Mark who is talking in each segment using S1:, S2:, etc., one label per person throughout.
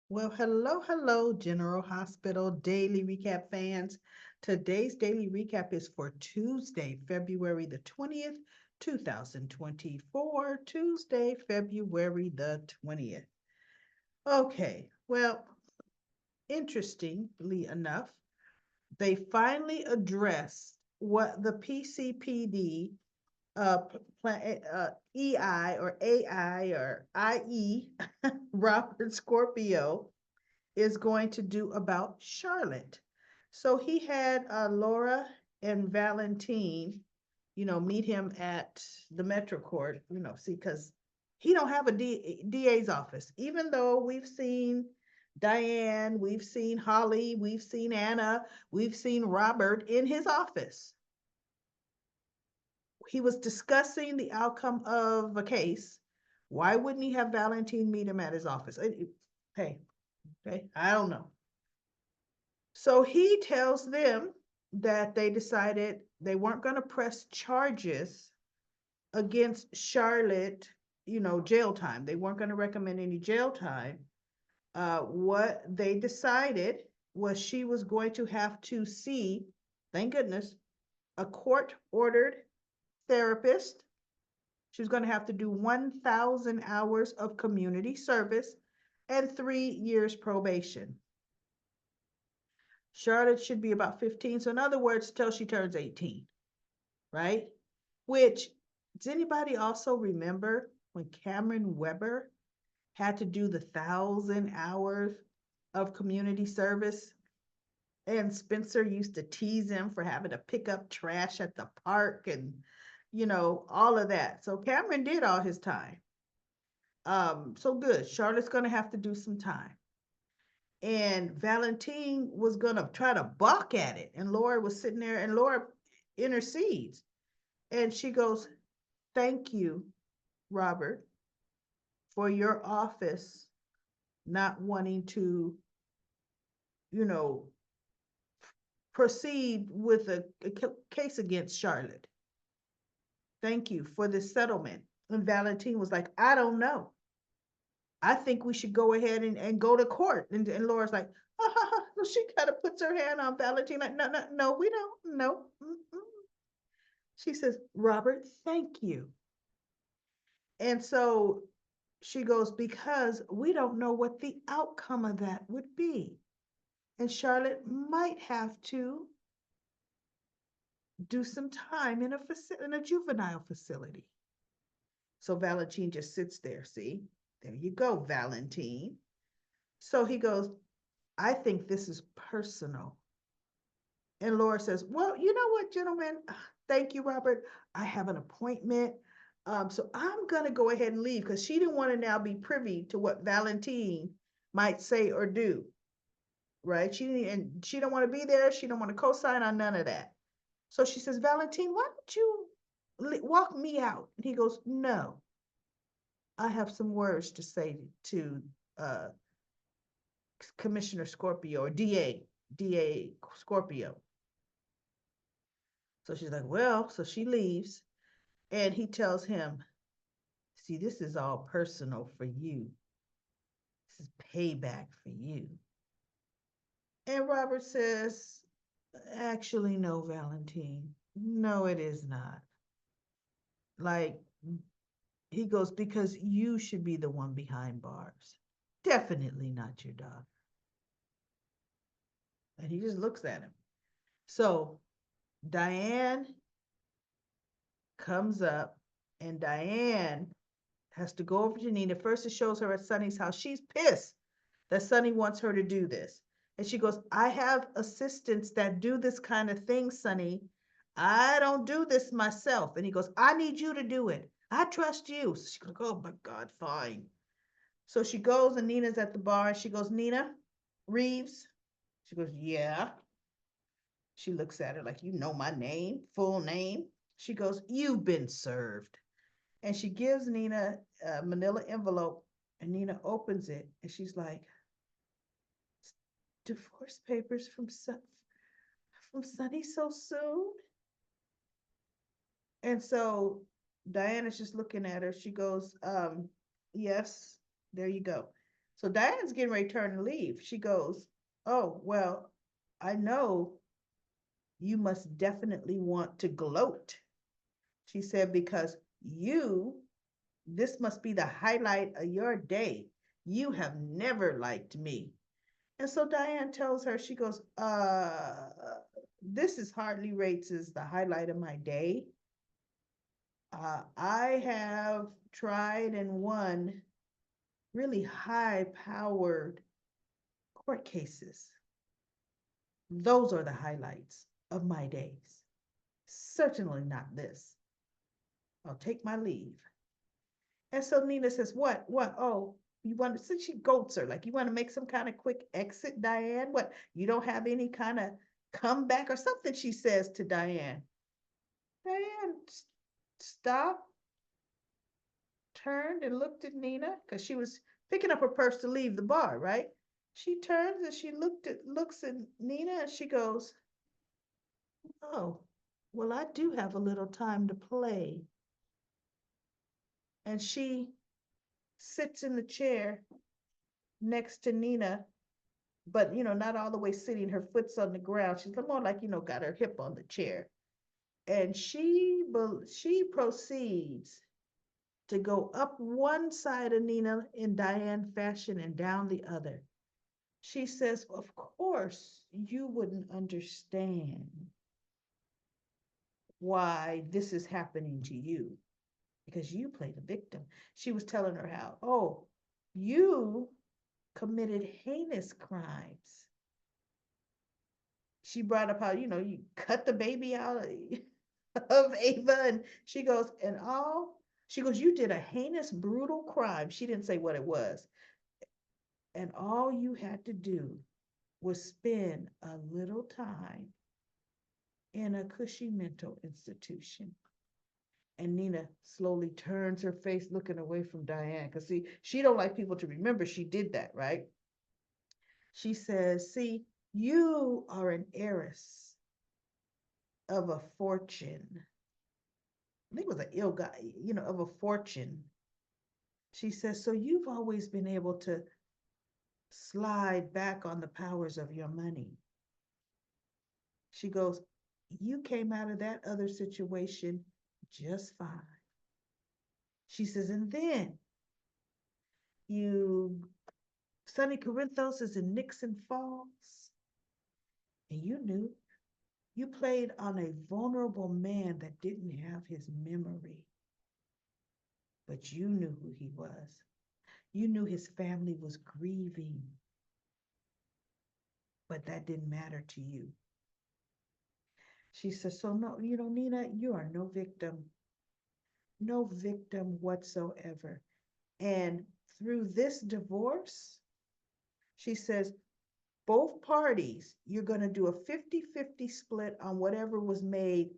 S1: Well, hello, General Hospital Daily Recap fans. Today's daily recap is for Tuesday, February the 20th, 2024. Tuesday, February the 20th. Okay, well, interestingly enough, they finally addressed what the PCPD, EI or AI or IE, Robert Scorpio, is going to do about Charlotte. So he had Laura and Valentine, meet him at the Metro Court, see, because he don't have a DA's office, even though we've seen Diane, we've seen Holly, we've seen Anna, we've seen Robert in his office. He was discussing the outcome of a case. Why wouldn't he have Valentine meet him at his office? Hey, okay, I don't know. So he tells them that they decided they weren't going to press charges against Charlotte, jail time. They weren't going to recommend any jail time. What they decided was she was going to have to see, thank goodness, a court ordered therapist. She was going to have to do 1,000 hours of community service and 3 years probation. Charlotte should be about 15. So, in other words, till she turns 18, right? Which, does anybody also remember when Cameron Weber had to do the 1,000 hours of community service? And Spencer used to tease him for having to pick up trash at the park and, all of that. So, Cameron did all his time. So good. Charlotte's going to have to do some time. And Valentine was gonna try to balk at it. And Laura was sitting there, and Laura intercedes. And she goes, "Thank you, Robert, for your office not wanting to, you know, proceed with a case against Charlotte. Thank you for this settlement." And Valentine was like, "I don't know. I think we should go ahead and go to court." And Laura's like, "Ha ha ha." So she kind of puts her hand on Valentine, like, "No, no, no, we don't. No." Mm-mm. She says, "Robert, thank you." And so she goes, "Because we don't know what the outcome of that would be. And Charlotte might have to do some time in a juvenile facility." So Valentine just sits there. See, there you go, Valentine. So he goes, "I think this is personal." And Laura says, "Well, you know what, gentlemen? Thank you, Robert. I have an appointment. So I'm going to go ahead and leave because she didn't want to now be privy to what Valentine might say or do, right? She don't want to be there. She don't want to co-sign on none of that. So she says, "Valentine, why don't you walk me out?" And he goes, "No, I have some words to say to uh, Commissioner Scorpio or DA Scorpio." So she's like, "Well," so she leaves, and he tells him, "See, this is all personal for you. This is payback for you." And Robert says, "Actually, no, Valentine. No, it is not. Like," he goes, "because you should be the one behind bars. Definitely not your daughter." And he just looks at him. So Diane comes up, and Diane has to go over to Nina. First, it shows her at Sonny's house. She's pissed that Sonny wants her to do this. And she goes, "I have assistants that do this kind of thing, Sonny. I don't do this myself." And he goes, "I need you to do it. I trust you." So she goes, "Oh my God, fine." So she goes, and Nina's at the bar. And she goes, "Nina Reeves?" She goes, "Yeah." She looks at her like, "You know my name, full name?" She goes, "You've been served." And she gives Nina a manila envelope, and Nina opens it, and she's like, "Divorce papers from Sonny so soon?" And so Diana's just looking at her. She goes, "Yes, there you go." So Diane's getting ready to turn and leave. She goes, "Oh, well, I know you must definitely want to gloat." She said, "Because this must be the highlight of your day. You have never liked me." And so Diane tells her, she goes, this is hardly rates as the highlight of my day. I have tried and won really high powered court cases. Those are the highlights of my days. Certainly not this. I'll take my leave. And so Nina says, "What? What? Oh, you want to," since she goats her, like, "You want to make some kind of quick exit, Diane? What? You don't have any kind of comeback or something," she says to Diane. Diane stopped, turned, and looked at Nina because she was picking up her purse to leave the bar, right? She turns and she looks at Nina and she goes, "Oh, well, I do have a little time to play." And she sits in the chair next to Nina, but not all the way sitting. Her foot's on the ground. She's more like got her hip on the chair, and she proceeds to go up one side of Nina in Diane fashion and down the other. She says, "Of course, you wouldn't understand why this is happening to you because you play the victim." She was telling her how, "Oh, you committed heinous crimes." She brought up how, you cut the baby out of Ava. And she goes, "And all," she goes, "you did a heinous, brutal crime." She didn't say what it was. "And all you had to do was spend a little time in a cushy mental institution." And Nina slowly turns her face, looking away from Diane. Because, see, she don't like people to remember she did that, right? She says, "See, you are an heiress of a fortune." I think it was an ill guy, of a fortune. She says, "So you've always been able to slide back on the powers of your money." She goes, "You came out of that other situation just fine." She says, "And then you, Sonny Corinthos is in Nixon Falls, and you knew you played on a vulnerable man that didn't have his memory, but you knew who he was. You knew his family was grieving, but that didn't matter to you." She says, "So no, Nina, you are no victim, no victim whatsoever. And through this divorce," she says, "both parties, you're going to do a 50-50 split on whatever was made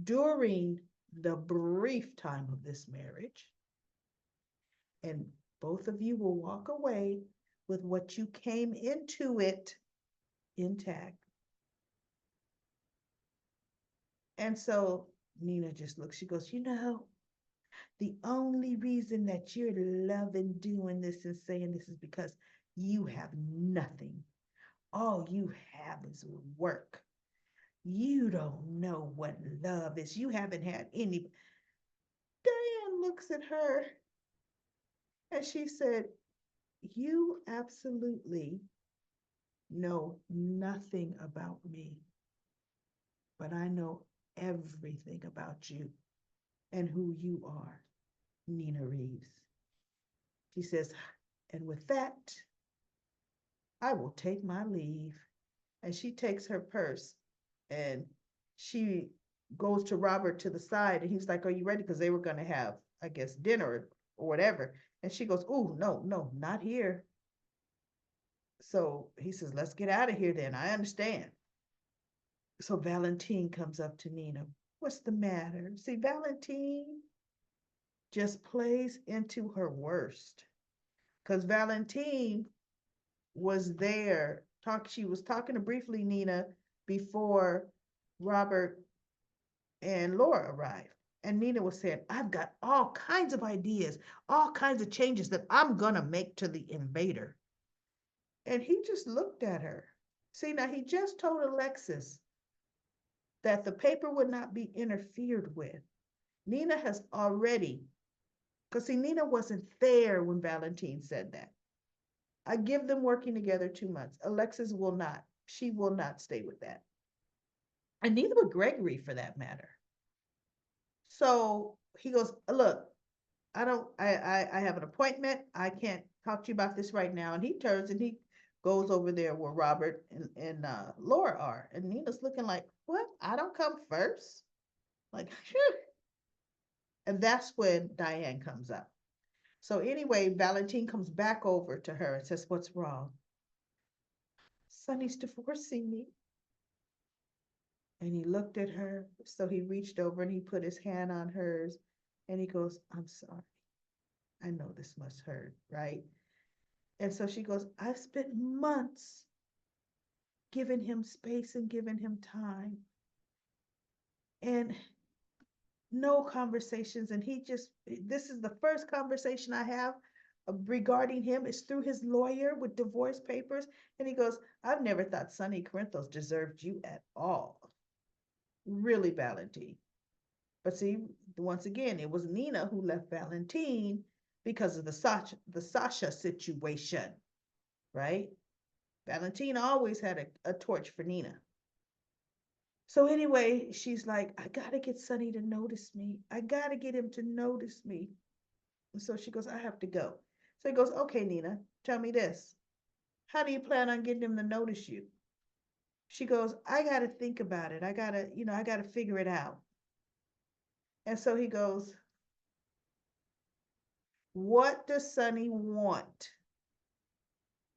S1: during the brief time of this marriage. And both of you will walk away with what you came into it intact." And so Nina just looks, she goes, "The only reason that you're loving doing this and saying this is because you have nothing. All you have is work. You don't know what love is. You haven't had any." Diane looks at her and she said, "You absolutely know nothing about me, but I know everything about you and who you are, Nina Reeves." She says, "And with that, I will take my leave." And she takes her purse and she goes to Robert to the side and he's like, "Are you ready?" Because they were going to have, I guess, dinner or whatever. And she goes, "Oh, no, no, not here." So he says, "Let's get out of here then. I understand." So Valentine comes up to Nina. "What's the matter?" See, Valentine just plays into her worst because Valentine was there. She was talking to briefly Nina before Robert and Laura arrived. And Nina was saying, "I've got all kinds of ideas, all kinds of changes that I'm gonna make to the invader." And he just looked at her. See, now he just told Alexis that the paper would not be interfered with. Nina has already, because see, Nina wasn't there when Valentine said that. I give them working together 2 months. Alexis will not. She will not stay with that. And neither would Gregory for that matter. So he goes, look, I have an appointment. I can't talk to you about this right now. And he turns and he goes over there where Robert and Laura are. And Nina's looking like, what? I don't come first? Like, sure. And that's when Diane comes up. So anyway, Valentine comes back over to her and says, what's wrong? Sonny's divorcing me. And he looked at her. So he reached over and he put his hand on hers and he goes, I'm sorry. I know this must hurt, right? And so she goes, I spent months giving him space and giving him time. And no conversations. And this is the first conversation I have regarding him is through his lawyer with divorce papers. And he goes, I've never thought Sonny Corinthos deserved you at all. Really, Valentine. But see, once again, it was Nina who left Valentine because of the Sasha situation, right? Valentine always had a torch for Nina. So anyway, she's like, I gotta get Sonny to notice me. I gotta get him to notice me. And so she goes, I have to go. So he goes, okay, Nina, tell me this. How do you plan on getting him to notice you? She goes, I gotta think about it. I gotta figure it out. And so he goes, what does Sonny want?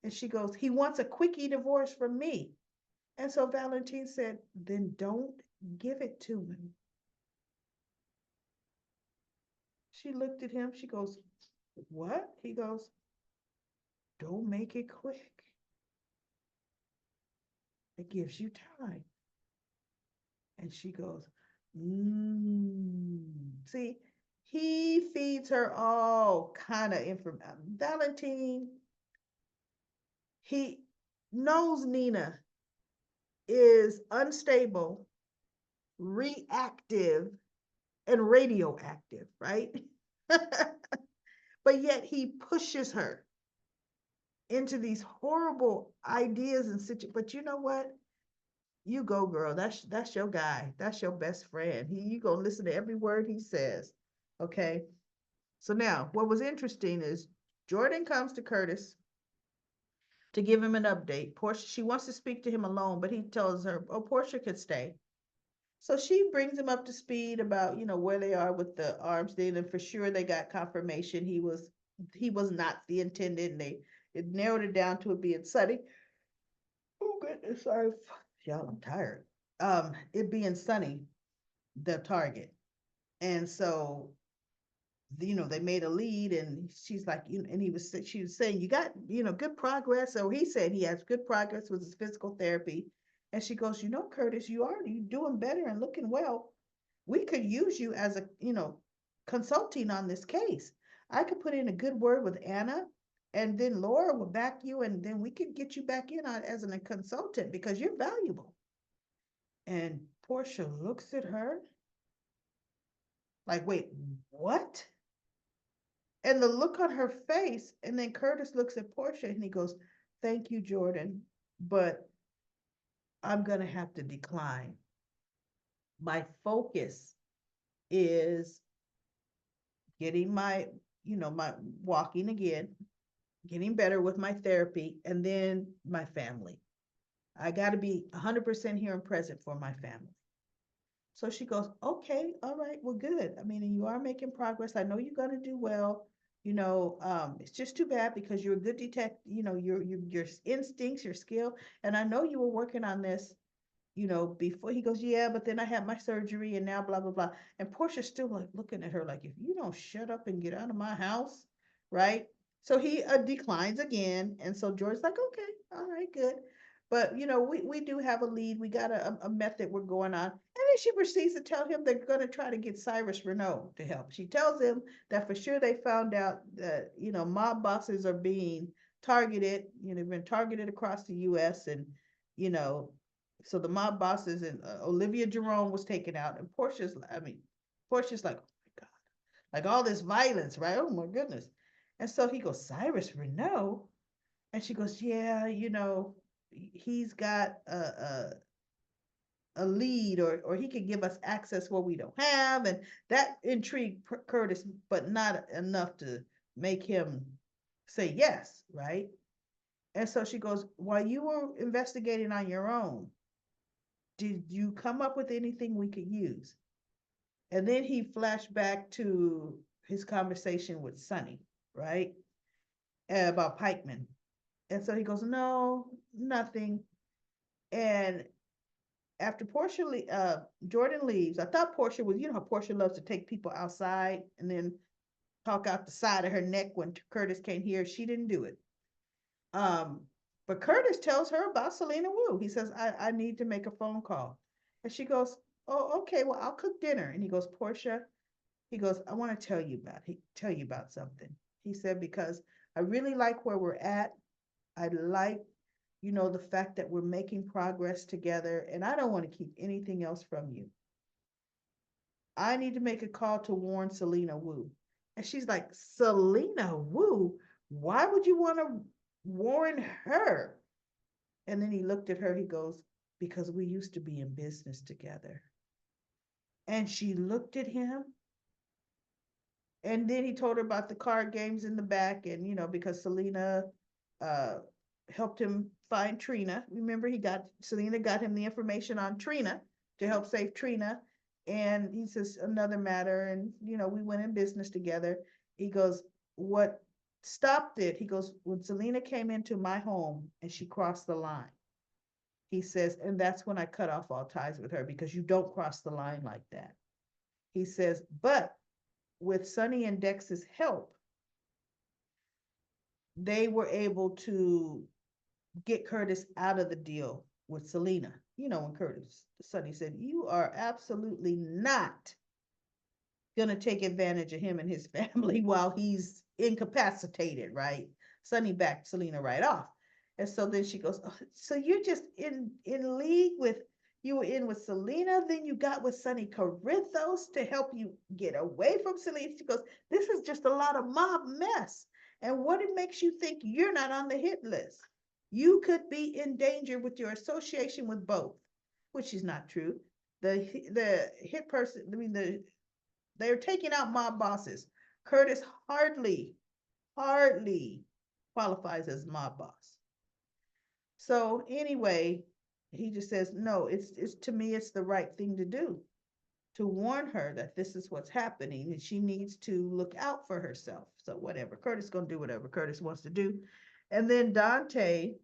S1: And she goes, he wants a quickie divorce from me. And so Valentine said, then don't give it to him. She looked at him. She goes, what? He goes, don't make it quick. It gives you time. And she goes, See, he feeds her all kind of information. Valentine, he knows Nina is unstable, reactive, and radioactive, right? But yet he pushes her into these horrible ideas and situations. But you know what? You go, girl. That's your guy. That's your best friend. You gonna listen to every word he says. Okay. So now, what was interesting is Jordan comes to Curtis to give him an update. Portia, she wants to speak to him alone, but he tells her, "Oh, Portia could stay." So she brings him up to speed about, where they are with the arms deal, and for sure they got confirmation he was not the intended, and it narrowed it down to it being Sonny. Oh goodness, sorry, y'all, I'm tired. It being Sonny, the target, and so they made a lead, and she's like, and she was saying, you got, good progress. So he said he has good progress with his physical therapy. And she goes, Curtis, you doing better and looking well. We could use you as a, consulting on this case. I could put in a good word with Anna, and then Laura will back you, and then we could get you back in as a consultant because you're valuable. And Portia looks at her like, wait, what? And the look on her face, and then Curtis looks at Portia and he goes, thank you, Jordan, but I'm going to have to decline. My focus is getting my walking again, getting better with my therapy, and then my family. I got to be 100% here and present for my family. So she goes, okay, all right, well, good. I mean, and you are making progress. I know you're going to do well. It's just too bad because you're a good detective, your instincts, your skill. And I know you were working on this, before. He goes, yeah, but then I had my surgery and now blah, blah, blah. And Portia's still like looking at her like, if you don't shut up and get out of my house, right? So he declines again. And so George's like, okay, all right, good. But, we do have a lead. We got a method we're going on. And then she proceeds to tell him they're going to try to get Cyrus Renault to help. She tells him that for sure they found out that, mob bosses are being targeted, been targeted across the US, and, you know, so the mob bosses, and Olivia Jerome was taken out, and Portia's like, oh my God, like all this violence, right? Oh my goodness. And so he goes, Cyrus Renault. And she goes, yeah, he's got a lead, or he could give us access where we don't have. And that intrigued Curtis, but not enough to make him say yes, right? And so she goes, while you were investigating on your own, did you come up with anything we could use? And then he flashed back to his conversation with Sonny, right? About Pikeman. And so he goes, no, nothing. And after Jordan leaves, I thought Portia was, how Portia loves to take people outside and then talk out the side of her neck when Curtis can't hear. She didn't do it. Um, but Curtis tells her about Selena Woo. He says, I need to make a phone call. And she goes, oh, okay, well, I'll cook dinner. And he goes, Portia, he goes, I want to tell you about something. He said, because I really like where we're at. I like, the fact that we're making progress together, and I don't want to keep anything else from you. I need to make a call to warn Selena Woo. And she's like, Selena Woo? Why would you want to warn her? And then he looked at her, he goes, because we used to be in business together. And she looked at him, and then he told her about the card games in the back, and because Selena uh helped him find Trina. Remember, Selena got him the information on Trina to help save Trina. And he says, another matter, and we went in business together. He goes, what stopped it? He goes, when Selena came into my home and she crossed the line. He says, and that's when I cut off all ties with her, because you don't cross the line like that. He says, but with Sonny and Dex's help, they were able to get Curtis out of the deal with Selena. When Sonny said, you are absolutely not going to take advantage of him and his family while he's incapacitated, right? Sonny backed Selena right off. And so then she goes, oh, so you're just in league with, you were in with Selena, then you got with Sonny Corinthos to help you get away from Selena. She goes, this is just a lot of mob mess. And what it makes you think you're not on the hit list? You could be in danger with your association with both, which is not true. The hit person, they're taking out mob bosses. Curtis hardly qualifies as mob boss. So anyway, he just says, no, it's to me, it's the right thing to do, to warn her that this is what's happening and she needs to look out for herself. So whatever, Curtis gonna do whatever Curtis wants to do. And then Dante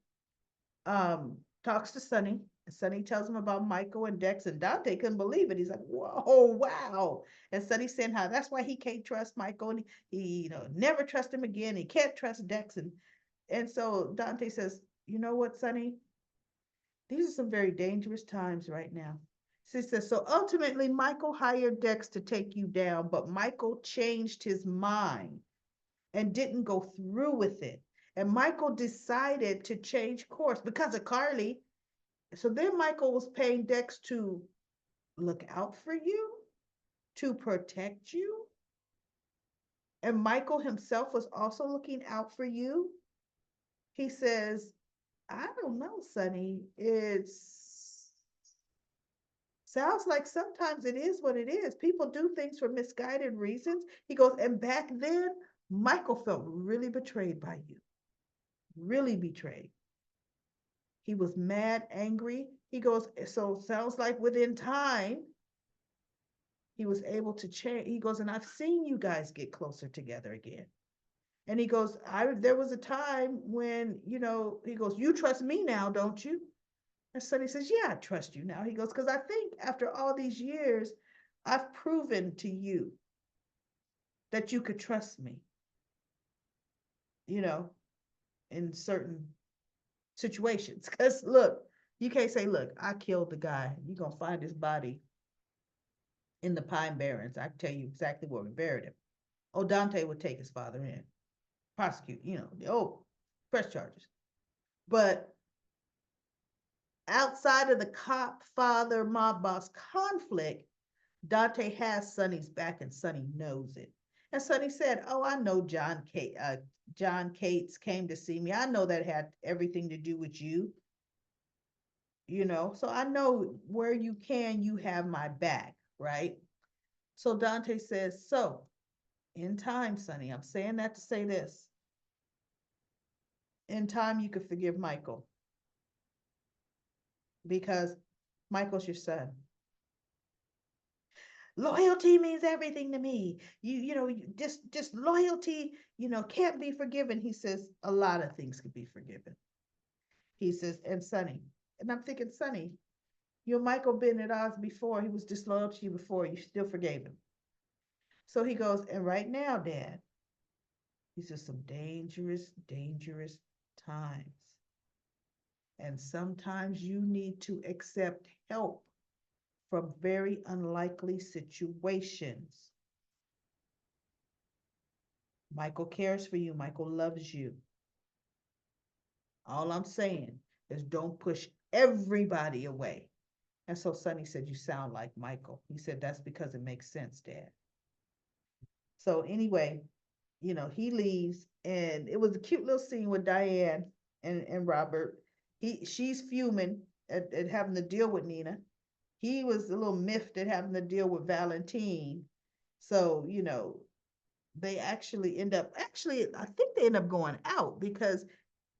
S1: talks to Sonny. Sonny tells him about Michael and Dex, and Dante couldn't believe it. He's like, whoa, wow. And Sonny said how that's why he can't trust Michael, and he never trust him again. He can't trust Dex. And so Dante says, you know what, Sonny? These are some very dangerous times right now. She says, so ultimately, Michael hired Dex to take you down, but Michael changed his mind and didn't go through with it. And Michael decided to change course because of Carly. So then Michael was paying Dex to look out for you, to protect you. And Michael himself was also looking out for you. He says, I don't know, Sonny. It sounds like sometimes it is what it is. People do things for misguided reasons. He goes, and back then, Michael felt really betrayed by you. Really betrayed. He was mad, angry. He goes, so sounds like within time, he was able to change. He goes, and I've seen you guys get closer together again. And he goes, there was a time when, he goes, you trust me now, don't you? And Sonny says, yeah, I trust you now. He goes, because I think after all these years, I've proven to you that you could trust me, in certain situations. Because look, you can't say, look, I killed the guy. You're going to find his body in the Pine Barrens. I can tell you exactly where we buried him. Oh, Dante would take his father in, prosecute, oh. Press charges. But outside of the cop, father, mob boss conflict, Dante has Sonny's back and Sonny knows it. And Sonny said, "Oh, I know John Cates came to see me. I know that had everything to do with you, so I know where you can, you have my back, right?" So Dante says, "So, in time, Sonny, I'm saying that to say this. In time, you could forgive Michael because Michael's your son. Loyalty means everything to me. Just loyalty, can't be forgiven." He says a lot of things can be forgiven. He says, and Sonny, and I'm thinking, Sonny, your Michael been at odds before. He was disloyal to you before. You still forgave him. So he goes, and right now, Dad, these are some dangerous, dangerous times. And sometimes you need to accept help from very unlikely situations. Michael cares for you. Michael loves you. All I'm saying is don't push everybody away. And so Sonny said, "You sound like Michael." He said, "That's because it makes sense, Dad." So anyway, he leaves, and it was a cute little scene with Diane and Robert. She's fuming at having to deal with Nina. He was a little miffed at having to deal with Valentine. So, they actually I think they end up going out because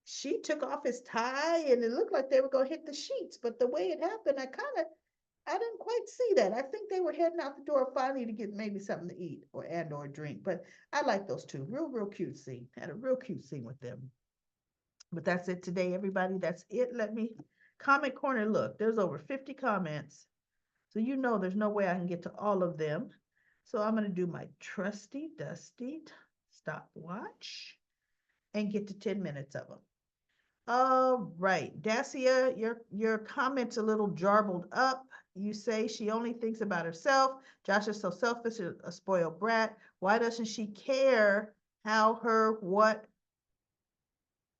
S1: she took off his tie and it looked like they were going to hit the sheets. But the way it happened, I didn't quite see that. I think they were heading out the door finally to get maybe something to eat or drink. But I like those two. Real, real cute scene. Had a real cute scene with them. But that's it today, everybody. That's it. Let me comment corner look. There's over 50 comments. So there's no way I can get to all of them. So I'm going to do my trusty, dusty stopwatch and get to 10 minutes of them. All right, Dacia, your comment's a little jarbled up. You say she only thinks about herself. Josh is so selfish, a spoiled brat. Why doesn't she care what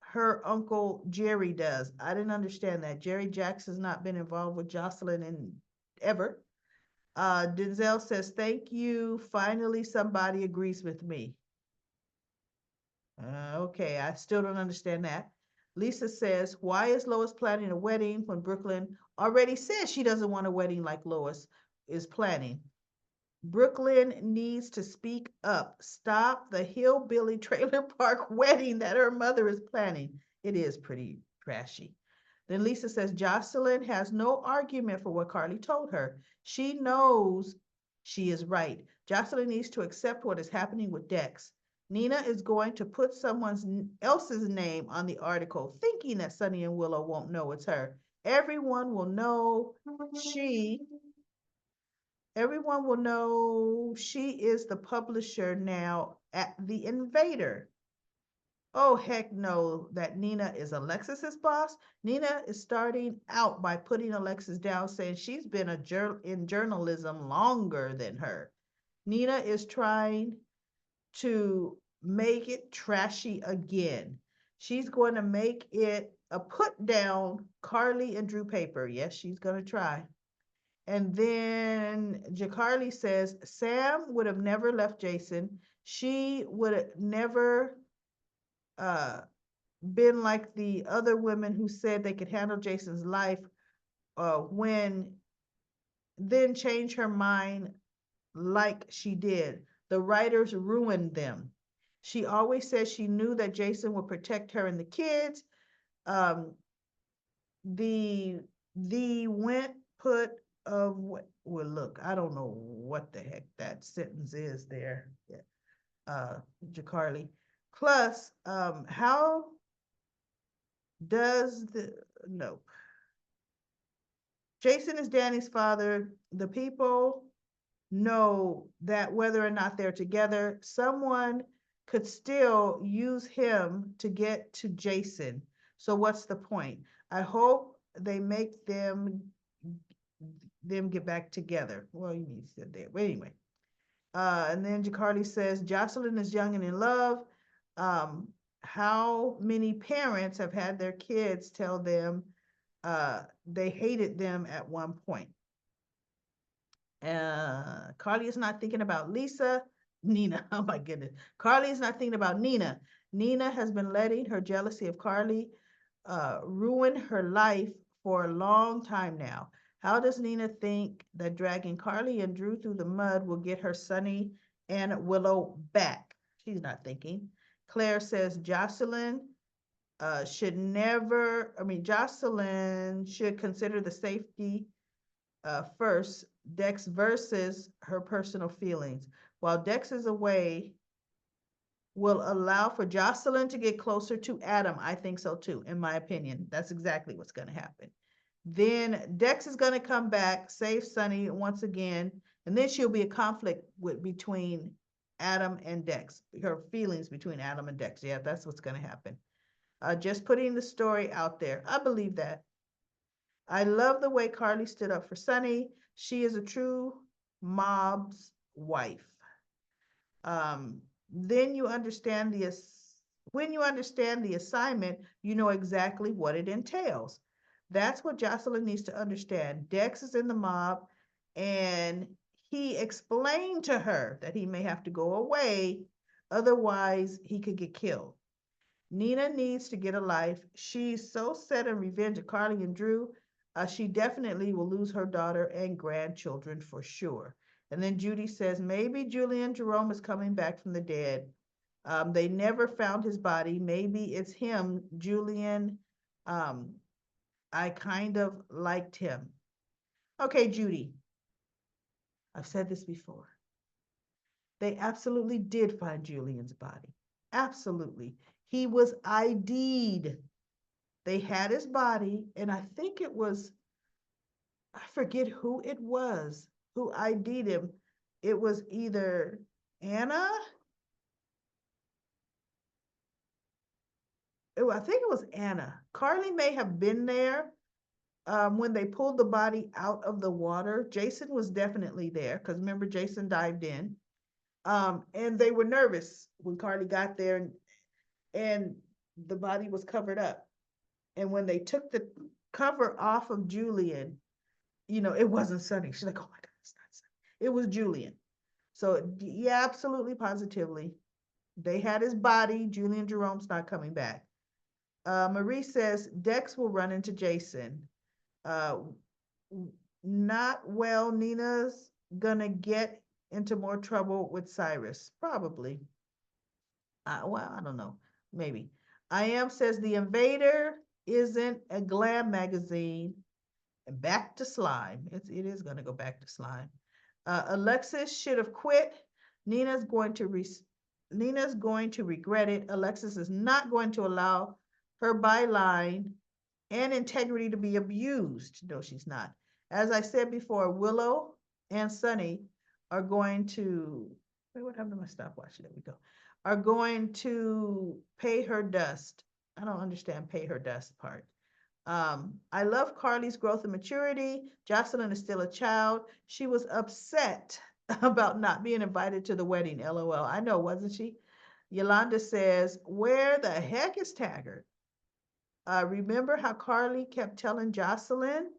S1: her uncle Jerry does? I didn't understand that. Jerry Jackson's not been involved with Jocelyn in ever. Denzel says, "Thank you. Finally, somebody agrees with me." Okay, I still don't understand that. Lisa says, "Why is Lois planning a wedding when Brooklyn already says she doesn't want a wedding like Lois is planning?" Brooklyn needs to speak up. Stop the hillbilly trailer park wedding that her mother is planning. It is pretty trashy. Then Lisa says, "Jocelyn has no argument for what Carly told her. She knows she is right. Jocelyn needs to accept what is happening with Dex. Nina is going to put someone else's name on the article, thinking that Sunny and Willow won't know it's her. Everyone will know she Everyone will know she is the publisher now at The Invader. Oh, heck no, that Nina is Alexis's boss. Nina is starting out by putting Alexis down, saying she's been in journalism longer than her. Nina is trying to make it trashy again. She's going to make it a put down Carly and Drew paper. Yes, she's going to try. And then Jacarly says Sam would have never left Jason. She would have never uh, been like the other women who said they could handle Jason's life when then change her mind like she did. The writers ruined them. She always said she knew that Jason would protect her and the kids. Um, the went put of what, well, look, I don't know what the heck that sentence is there, Jacarly. Plus, how does the no? Jason is Danny's father. The people know that whether or not they're together, someone could still use him to get to Jason. So what's the point? I hope they make them get back together. Well, you need to sit there. But anyway. And then Jacarly says, Jocelyn is young and in love. Um, how many parents have had their kids tell them they hated them at one point? Carly is not thinking about Lisa. Nina, oh my goodness. Carly is not thinking about Nina. Nina has been letting her jealousy of Carly ruin her life for a long time now. How does Nina think that dragging Carly and Drew through the mud will get her Sonny and Willow back? She's not thinking. Claire says Jocelyn should never, I mean, Jocelyn should consider the safety first, Dex versus her personal feelings. While Dex is away, will allow for Jocelyn to get closer to Adam. I think so too, in my opinion. That's exactly what's going to happen. Then Dex is going to come back, save Sonny once again, and then she'll be a conflict between Adam and Dex. Her feelings between Adam and Dex. Yeah, that's what's going to happen. Just putting the story out there. I believe that. I love the way Carly stood up for Sonny. She is a true mob's wife. Then you understand when you understand the assignment, you know exactly what it entails. That's what Jocelyn needs to understand. Dex is in the mob, and he explained to her that he may have to go away, otherwise he could get killed. Nina needs to get a life. She's so set on revenge of Carly and Drew. She definitely will lose her daughter and grandchildren for sure. And then Judy says maybe Julian Jerome is coming back from the dead. They never found his body. Maybe it's him, Julian. Um, I kind of liked him. Okay, Judy, I've said this before. They absolutely did find Julian's body. Absolutely. He was ID'd. They had his body, and I think it was, I forget who it was who ID'd him. It was either Anna. I think it was Anna. Carly may have been there when they pulled the body out of the water. Jason was definitely there because remember, Jason dived in. And they were nervous when Carly got there and the body was covered up. And when they took the cover off of Julian, it wasn't Sonny. She's like, oh my God, it's not Sonny. It was Julian. So, yeah, absolutely, positively. They had his body. Julian Jerome's not coming back. Marie says Dex will run into Jason. Uh, Not well. Nina's gonna get into more trouble with Cyrus. Probably. Well, I don't know. Maybe. I am says the invader isn't a glam magazine. Back to slime. It is going to go back to slime. Alexis should have quit. Nina's going to Nina's going to regret it. Alexis is not going to allow her byline and integrity to be abused. No, she's not. As I said before, Willow and Sonny are going to wait, what happened to my stopwatch? There we go. Are going to pay her dust. I don't understand pay her dust part. I love Carly's growth and maturity. Jocelyn is still a child. She was upset about not being invited to the wedding. LOL. I know, wasn't she? Yolanda says, where the heck is Taggart? Remember how Carly kept telling Jocelyn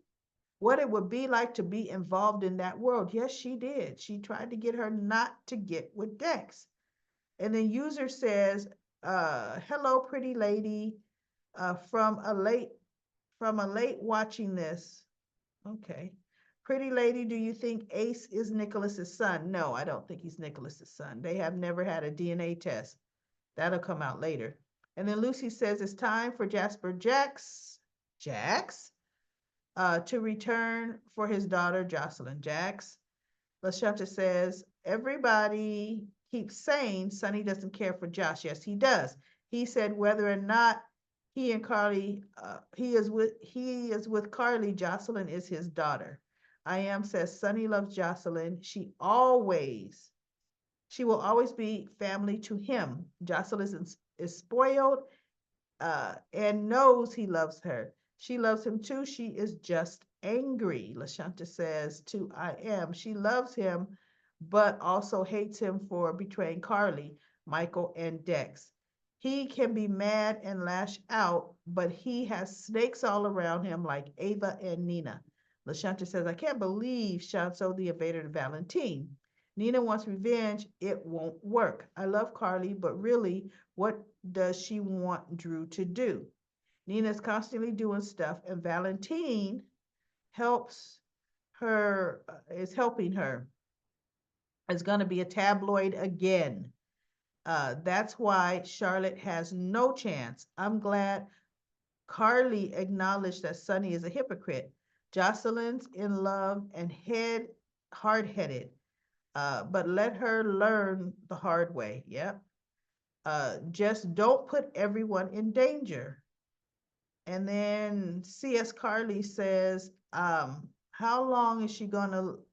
S1: what it would be like to be involved in that world? Yes, she did. She tried to get her not to get with Dex. And then user says, hello, pretty lady, from a late watching this. Okay. Pretty lady, do you think Ace is Nicholas's son? No, I don't think he's Nicholas's son. They have never had a DNA test. That'll come out later. And then Lucy says it's time for Jasper Jax to return for his daughter Jocelyn. Jax. LaShunta says everybody keeps saying Sonny doesn't care for Josh. Yes, he does. He said whether or not he and Carly, he is with Carly, Jocelyn is his daughter. I am says Sonny loves Jocelyn. She will always be family to him. Jocelyn is spoiled and knows he loves her. She loves him too. She is just angry. LaShunta says to I am. She loves him, but also hates him for betraying Carly, Michael, and Dex. He can be mad and lash out, but he has snakes all around him like Ava and Nina. LaShanta says, I can't believe Sean sold the invader to Valentine. Nina wants revenge. It won't work. I love Carly, but really, what does she want Drew to do? Nina's constantly doing stuff, and Valentine helps is helping her. It's going to be a tabloid again. That's why Charlotte has no chance. I'm glad Carly acknowledged that Sonny is a hypocrite. Jocelyn's in love and hard headed, but let her learn the hard way. Yep. Just don't put everyone in danger. And then C.S. Carly says, how long is she going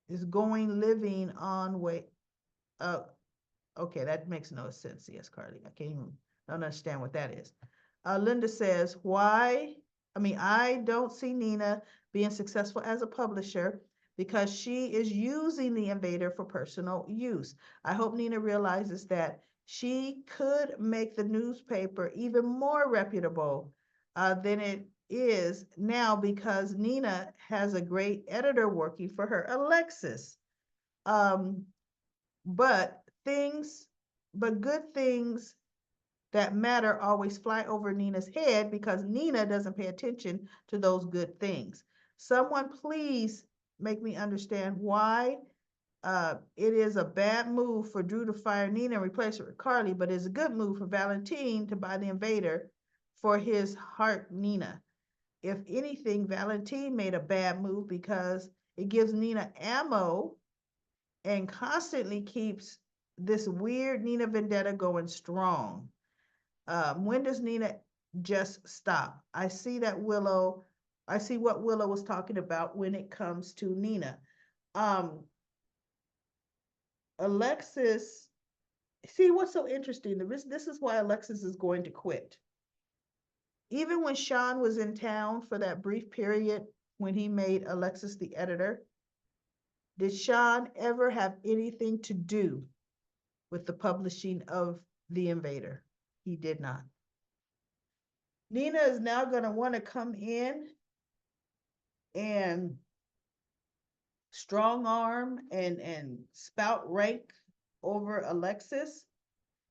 S1: living on wait? Uh, okay, that makes no sense, C.S. Carly. I can't even, don't understand what that is. Linda says, I don't see Nina being successful as a publisher because she is using the invader for personal use. I hope Nina realizes that she could make the newspaper even more reputable than it is now because Nina has a great editor working for her, Alexis. Um, but things, but good things that matter always fly over Nina's head because Nina doesn't pay attention to those good things. Someone please make me understand why it is a bad move for Drew to fire Nina and replace her with Carly, but it's a good move for Valentine to buy the invader for his heart, Nina. If anything, Valentine made a bad move because it gives Nina ammo and constantly keeps this weird Nina vendetta going strong. When does Nina just stop? I see what Willow was talking about when it comes to Nina. Um, Alexis, see what's so interesting? This is why Alexis is going to quit. Even when Sean was in town for that brief period when he made Alexis the editor, did Sean ever have anything to do with the publishing of The Invader? He did not. Nina is now going to want to come in and strong arm and spout rank over Alexis.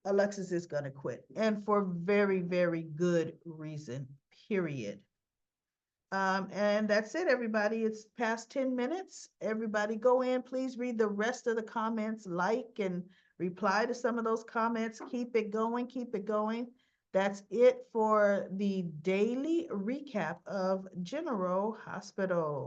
S1: Alexis is going to quit, and for very, very good reason, period. And that's it, everybody. It's past 10 minutes. Everybody go in, please read the rest of the comments, like and reply to some of those comments. Keep it going, keep it going. That's it for the daily recap of General Hospital.